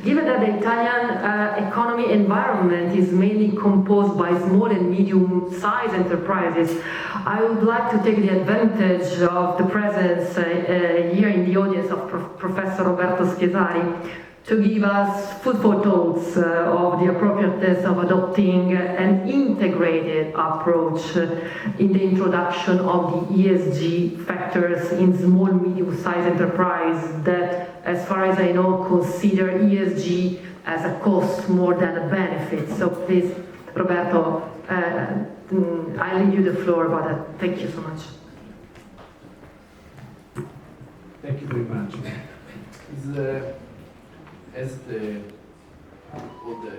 Given that the Italian economy environment is mainly composed by small and medium-sized enterprises, I would like to take the advantage of the presence here in the audience of Professor Roberto Schiesari to give us food for thoughts of the appropriateness of adopting an integrated approach in the introduction of the ESG factors in small, medium-sized enterprise that, as far as I know, consider ESG as a cost more than a benefit. So please, Roberto, I leave you the floor about that. Thank you so much. Thank you very much. As all the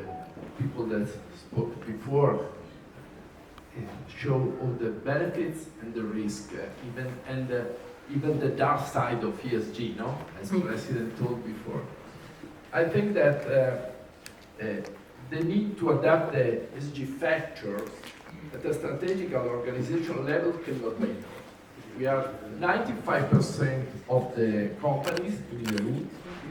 people that spoke before show all the benefits and the risk, even the dark side of ESG, no? As President told before. I think that the need to adapt the ESG factors at a strategic and organizational level cannot wait. We are 95% of the companies in the room,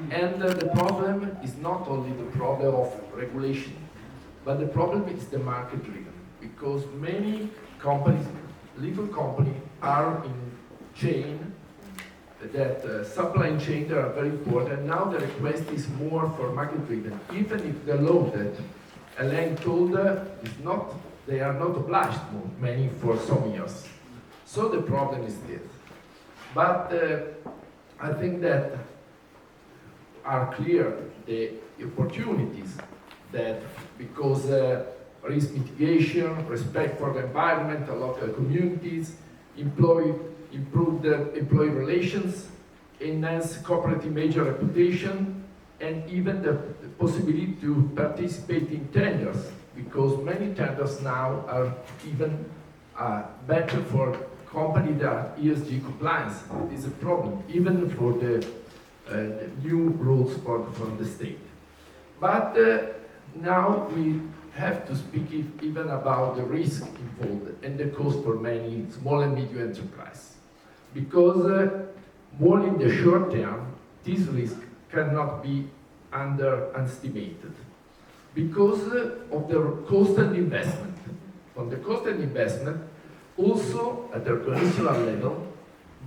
and the problem is not only the problem of regulation, but the problem is the market driven, because many companies, little companies, are in chain, that supply chain that are very important. Now the request is more for market driven, even if the law that Alain told is not, they are not obliged, many for some years. So the problem is this. But I think that are clear the opportunities that, because risk mitigation, respect for the environment, local communities, improve the employee relations, enhance cooperative major reputation, and even the possibility to participate in tenders, because many tenders now are even better for companies that are ESG compliance. It is a problem, even for the new rules from the state. But now we have to speak even about the risk involved and the cost for many small and medium enterprises. Because more in the short term, this risk cannot be underestimated. Because of the cost and investment. From the cost and investment, also at the organizational level,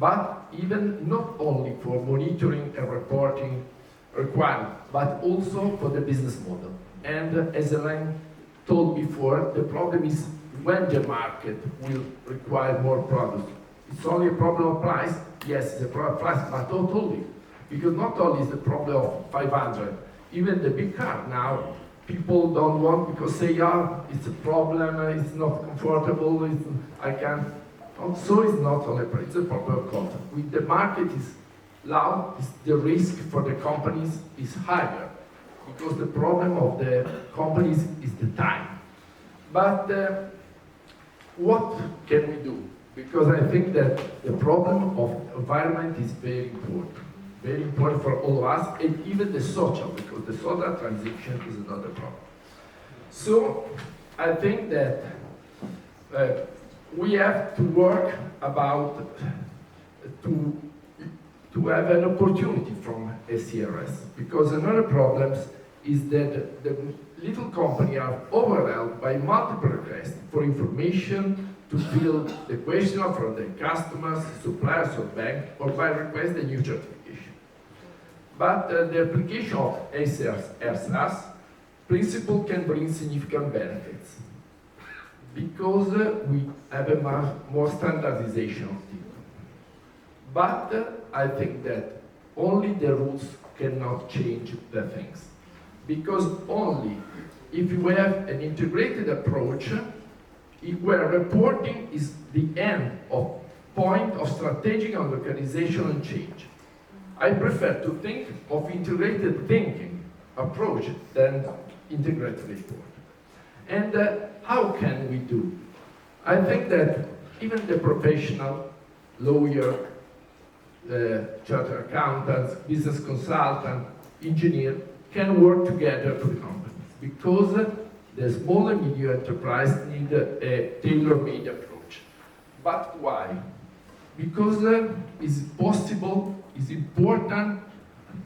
but even not only for monitoring and reporting requirements, but also for the business model. And as Alain told before, the problem is when the market will require more products. It's only a problem of price. Yes, it's a problem of price, but not only. Because not only is the problem of 500, even the big car now, people don't want because say, yeah, it's a problem, it's not comfortable, I can't. So it's not only a problem, it's a problem of content. When the market is loud, the risk for the companies is higher, because the problem of the companies is the time. But what can we do? Because I think that the problem of environment is very important for all of us, and even the social, because the social transition is another problem. So I think that we have to work about to have an opportunity from SCRS, because another problem is that the little companies are overwhelmed by multiple requests for information to fill the questionnaire from the customers, suppliers, or bank, or by request a new certification. But the application of SRS principle can bring significant benefits, because we have a more standardization of it. But I think that only the rules cannot change the things. Because only if we have an integrated approach, where reporting is the end of point of strategic and organizational change. I prefer to think of integrated thinking approach than integrated report. And how can we do? I think that even the professional, lawyer, chartered accountants, business consultant, engineer, can work together to the companies, because the small and medium enterprise need a tailor-made approach. But why? Because it's possible, it's important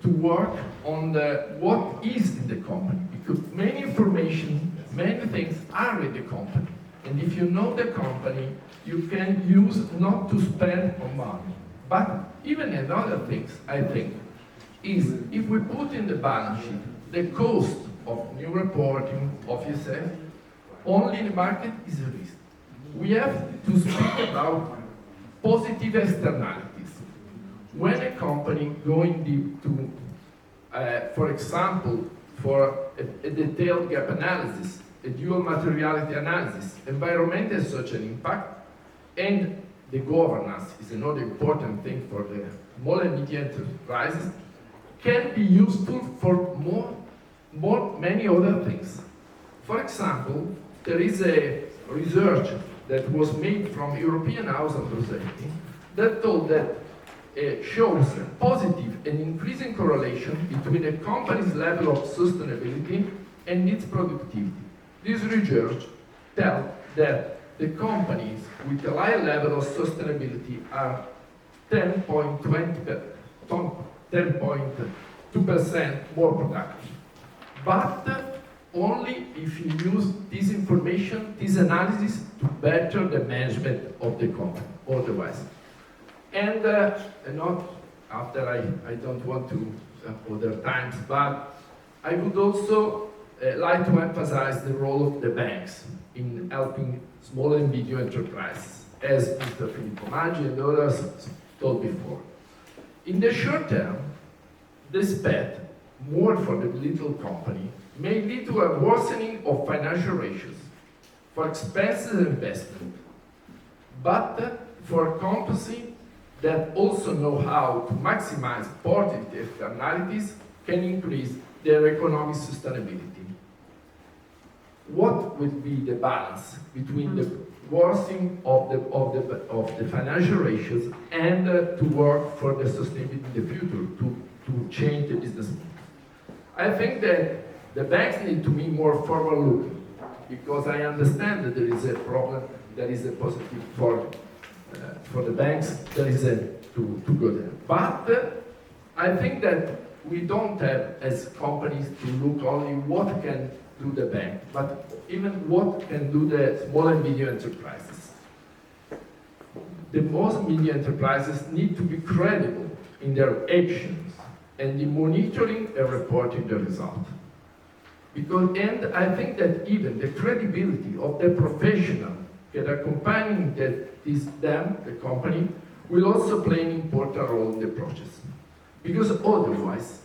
to work on what is in the company, because many information, many things are in the company. And if you know the company, you can use not to spend on money. But even another things, I think, is if we put in the balance sheet the cost of new reporting, of yourself, only in the market is a risk. We have to speak about positive externalities. When a company going deep to, for example, for a detailed gap analysis, a dual materiality analysis, environment has such an impact, and the governance is another important thing for the small and medium enterprises, can be useful for many other things. For example, there is a research that was made from European House of Society that told that shows a positive and increasing correlation between a company's level of sustainability and its productivity. This research tells that the companies with a higher level of sustainability are 10.2% more productive. But only if you use this information, this analysis, to better the management of the company, otherwise. And not after I don't want to other times, but I would also like to emphasize the role of the banks in helping small and medium enterprises, as Mr. Filippo Maggi and others told before. In the short term, the spend more for the little company may lead to a worsening of financial ratios for expenses and investment, but for companies that also know how to maximize positive externalities can increase their economic sustainability. What would be the balance between the worsening of the financial ratios and to work for the sustainability in the future, to change the business model? I think that the banks need to be more forward-looking, because I understand that there is a problem, there is a positive for the banks, there is a to go there. But I think that we don't have, as companies, to look only what can do the bank, but even what can do the small and medium enterprises. The most medium enterprises need to be credible in their actions and in monitoring and reporting the result. And I think that even the credibility of the professional that are accompanying the company, will also play an important role in the process. Because otherwise,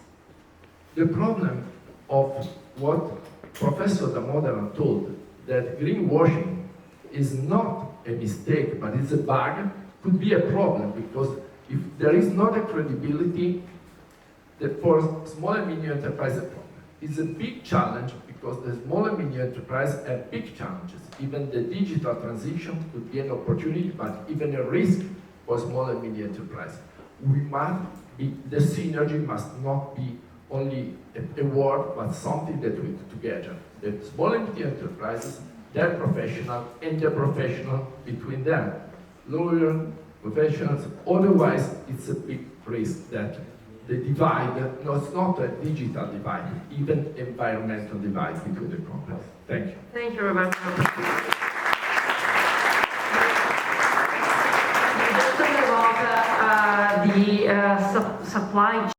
the problem of what Professor Damodaran told, that greenwashing is not a mistake, but it's a bug, could be a problem, because if there is not a credibility, that for small and medium enterprise it's a big challenge, because the small and medium enterprise have big challenges. Even the digital transition could be an opportunity, but even a risk for small and medium enterprise. The synergy must not be only a word, but something that we do together. The small and medium enterprises, their professional, and the professional between them. Lawyers, professionals, otherwise it's a big risk that the divide, no, it's not a digital divide, even environmental divide between the companies. Thank you. Thank you, Roberto. Just about the supply